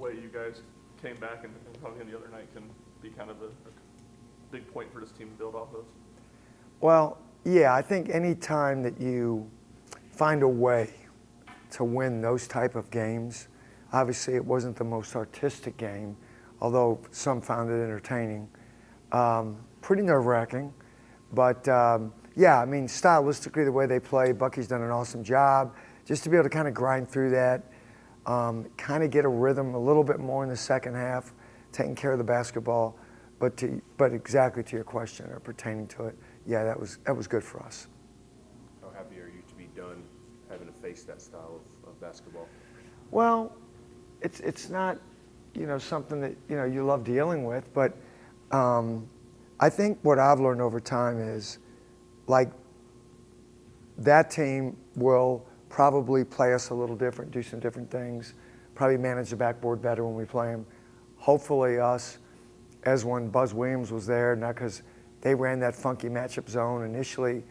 way you guys came back and coming in the other night can be kind of a big point for this team to build off of? Well, yeah, I think any time that you find a way to win those type of games, obviously it wasn't the most artistic game, although some found it entertaining. Pretty nerve-wracking, but yeah, I mean, stylistically, the way they play, Bucky's done an awesome job. Just to be able to kind of grind through that, kind of get a rhythm a little bit more in the second half, taking care of the basketball. But exactly to your question or pertaining to it, yeah, that was good for us. How happy are you to be done having to face that style of basketball? Well, it's not, something that, you love dealing with, but I think what I've learned over time is, like, that team will probably play us a little different, do some different things, probably manage the backboard better when we play them. Hopefully us, as when Buzz Williams was there, not because they ran that funky matchup zone initially,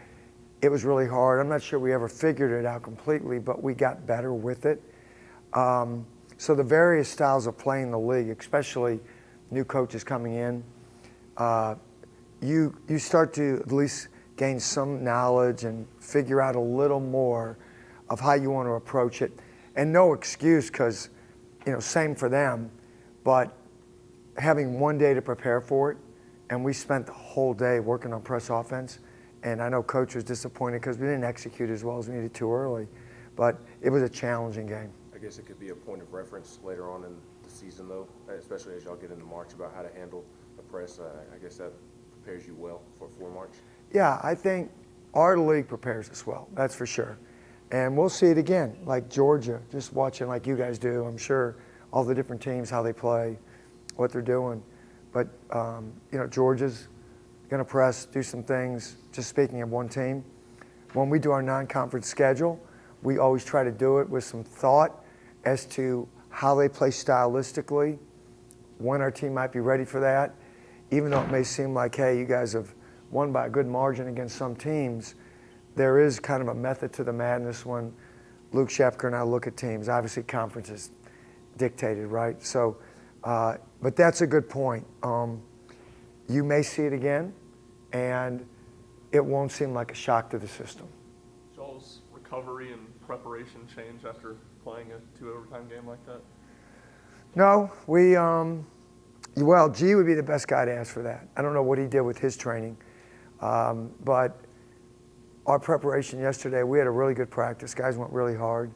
it was really hard. I'm not sure we ever figured it out completely, but we got better with it. So the various styles of playing the league, especially new coaches coming in, you start to at least gain some knowledge and figure out a little more of how you want to approach it. And no excuse, because, same for them, but having one day to prepare for it, and we spent the whole day working on press offense, and I know Coach was disappointed because we didn't execute as well as we needed to early, but it was a challenging game. I guess it could be a point of reference later on in the season, though, especially as y'all get into March, about how to handle a press. I guess that prepares you well for March. Yeah, I think our league prepares us well, that's for sure. And we'll see it again, like Georgia, just watching like you guys do, I'm sure, all the different teams, how they play, what they're doing. But, Georgia's going to press, do some things. Just speaking of one team, when we do our non-conference schedule, we always try to do it with some thought as to how they play stylistically, when our team might be ready for that. Even though it may seem like, hey, you guys have won by a good margin against some teams, there is kind of a method to the madness when Luke Shepker and I look at teams. Obviously, conference is dictated, right? So, but that's a good point. You may see it again, and it won't seem like a shock to the system. Y'all's recovery and preparation change after playing a 2 overtime game like that? No, well, G would be the best guy to ask for that. I don't know what he did with his training, but our preparation yesterday, we had a really good practice. Guys went really hard.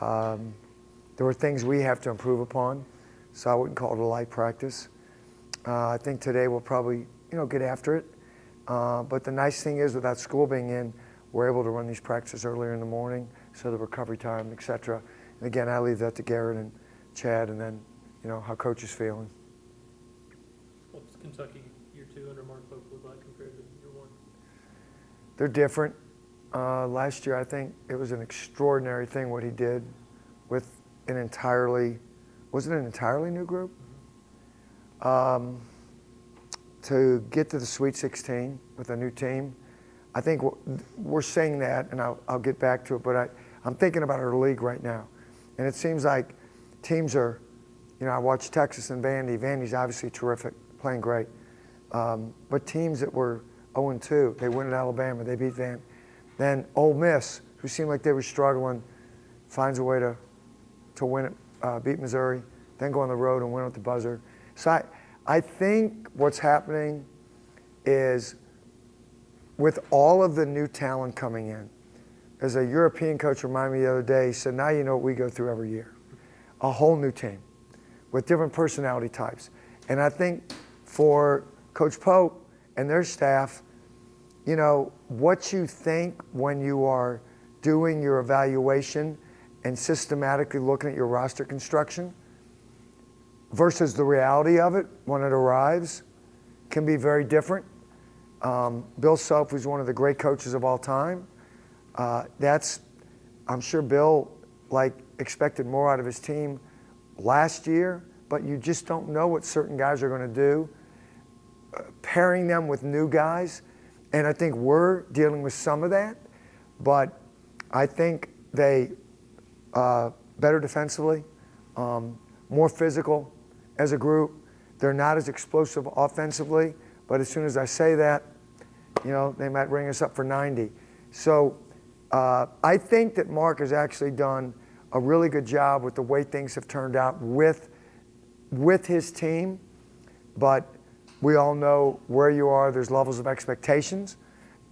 There were things we have to improve upon, so I wouldn't call it a light practice. I think today we'll probably, get after it. But the nice thing is, without school being in, we're able to run these practices earlier in the morning, so the recovery time, et cetera. And again, I leave that to Garrett and Chad, and then, how Coach is feeling. What's Kentucky year 2 under Mark Pope look like compared to year 1? They're different. Last year, I think it was an extraordinary thing what he did with an entirely, was it an entirely new group? To get to the Sweet 16 with a new team, I think we're saying that, and I'll get back to it, but I'm thinking about our league right now. And it seems like teams are, I watched Texas and Vandy. Vandy's obviously terrific, playing great. But teams that were 0-2, they win at Alabama, they beat Vandy. Then Ole Miss, who seemed like they were struggling, finds a way to win it, beat Missouri, then go on the road and win at the buzzer. So I think what's happening is, with all of the new talent coming in, as a European coach reminded me the other day, he said, now you know what we go through every year. A whole new team with different personality types. And I think for Coach Pope and their staff, what you think when you are doing your evaluation and systematically looking at your roster construction versus the reality of it when it arrives can be very different. Bill Self, who's one of the great coaches of all time, I'm sure Bill expected more out of his team last year, but you just don't know what certain guys are going to do. Pairing them with new guys, and I think we're dealing with some of that, but I think they better defensively, more physical as a group. They're not as explosive offensively, but as soon as I say that, you know, they might ring us up for 90. So I think that Mark has actually done a really good job with the way things have turned out with his team, but we all know where you are. There's levels of expectations,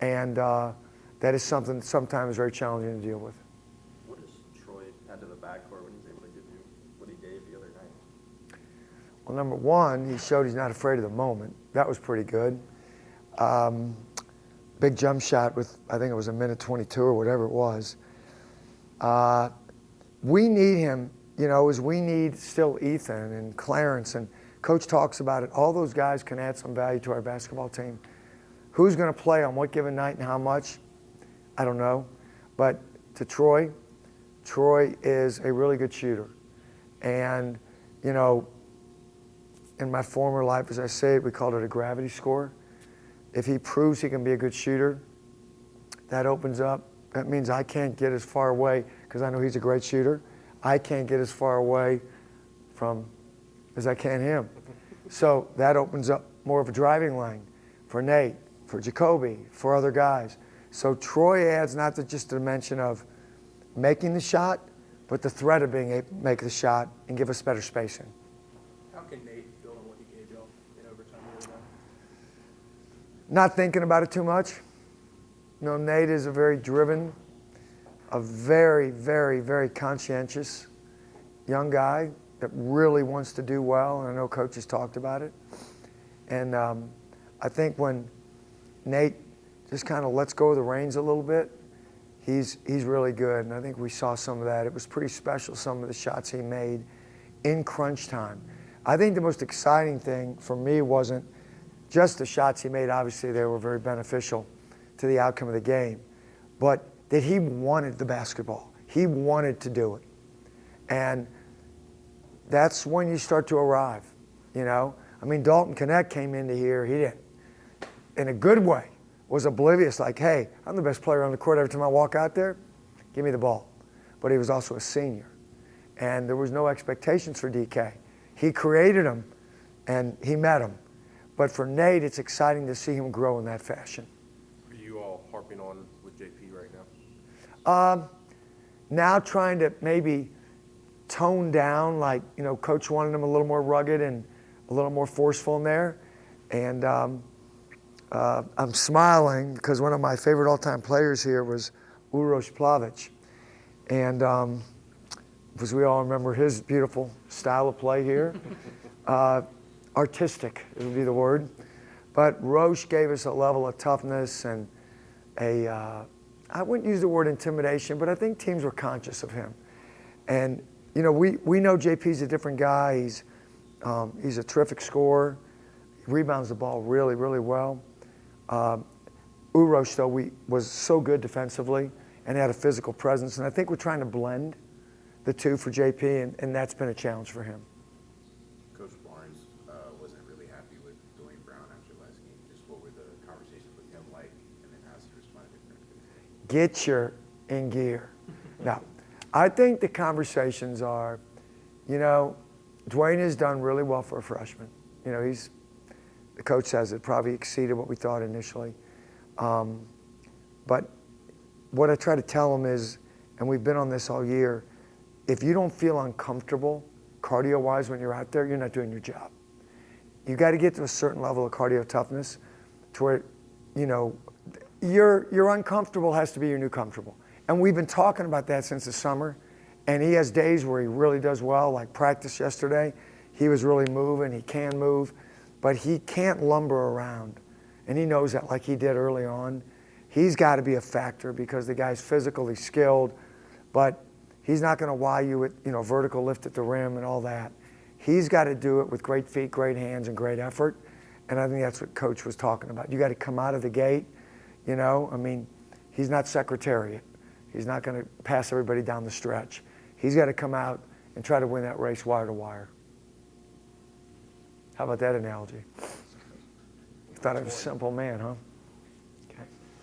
and that is something that sometimes is very challenging to deal with. What does Troy add to the backcourt when he's able to give you what he gave the other night? Well, number one, he showed he's not afraid of the moment. That was pretty good. Big jump shot with, I think it was a minute 22 or whatever it was. We need him, you know, as we need still Ethan and Clarence, and Coach talks about it. All those guys can add some value to our basketball team. Who's going to play on what given night and how much? I don't know. But to Troy is a really good shooter. And, you know, in my former life, as I say it, we called it a gravity score. If he proves he can be a good shooter, that opens up. That means I can't get as far away, because I know he's a great shooter. I can't get as far away from as I can him. So that opens up more of a driving lane for Nate, for Jacoby, for other guys. So Troy adds not just the dimension of making the shot, but the threat of being able to make the shot and give us better spacing. How can Nate build on what he gave y'all in overtime the other night? Not thinking about it too much. You know, Nate is a very driven, a very, very, very conscientious young guy that really wants to do well, and I know Coach has talked about it. And I think when Nate just kind of lets go of the reins a little bit, he's really good, and I think we saw some of that. It was pretty special, some of the shots he made in crunch time. I think the most exciting thing for me wasn't just the shots he made. Obviously, they were very beneficial to the outcome of the game, but that he wanted the basketball. He wanted to do it. And that's when you start to arrive, you know? I mean, Dalton Connect came into here, he didn't, in a good way, was oblivious, like, hey, I'm the best player on the court every time I walk out there, give me the ball. But he was also a senior, and there was no expectations for DK. He created them, and he met them. But for Nate, it's exciting to see him grow in that fashion. Are you all harping on with JP right now? Now trying to maybe tone down, like, you know, Coach wanted him a little more rugged and a little more forceful in there. And I'm smiling because one of my favorite all-time players here was Uroš Plavic. And because we all remember his beautiful style of play here. Artistic would be the word. But Roche gave us a level of toughness and I wouldn't use the word intimidation, but I think teams were conscious of him. And, you know, we know JP's a different guy. He's a terrific scorer. He rebounds the ball really, really well. Uroš, though, was so good defensively and had a physical presence. And I think we're trying to blend the two for JP, and that's been a challenge for him. Coach Barnes wasn't really happy with Dwayne Brown after last game. Just what were the conversations with him like, and then how's he responded? Get your in gear. Now, I think the conversations are, you know, Dwayne has done really well for a freshman. You know, the coach says it probably exceeded what we thought initially. But what I try to tell him is, and we've been on this all year, if you don't feel uncomfortable cardio-wise when you're out there, you're not doing your job. You got to get to a certain level of cardio toughness to where, you know, your uncomfortable has to be your new comfortable. And we've been talking about that since the summer. And he has days where he really does well, like practice yesterday. He was really moving, he can move, but he can't lumber around. And he knows that, like he did early on. He's got to be a factor because the guy's physical, he's skilled, but he's not going to wow you with, you know, vertical lift at the rim and all that. He's got to do it with great feet, great hands, and great effort. And I think that's what Coach was talking about. You got to come out of the gate, you know. I mean, he's not Secretariat. He's not going to pass everybody down the stretch. He's got to come out and try to win that race wire to wire. How about that analogy? You thought I was a simple man, huh?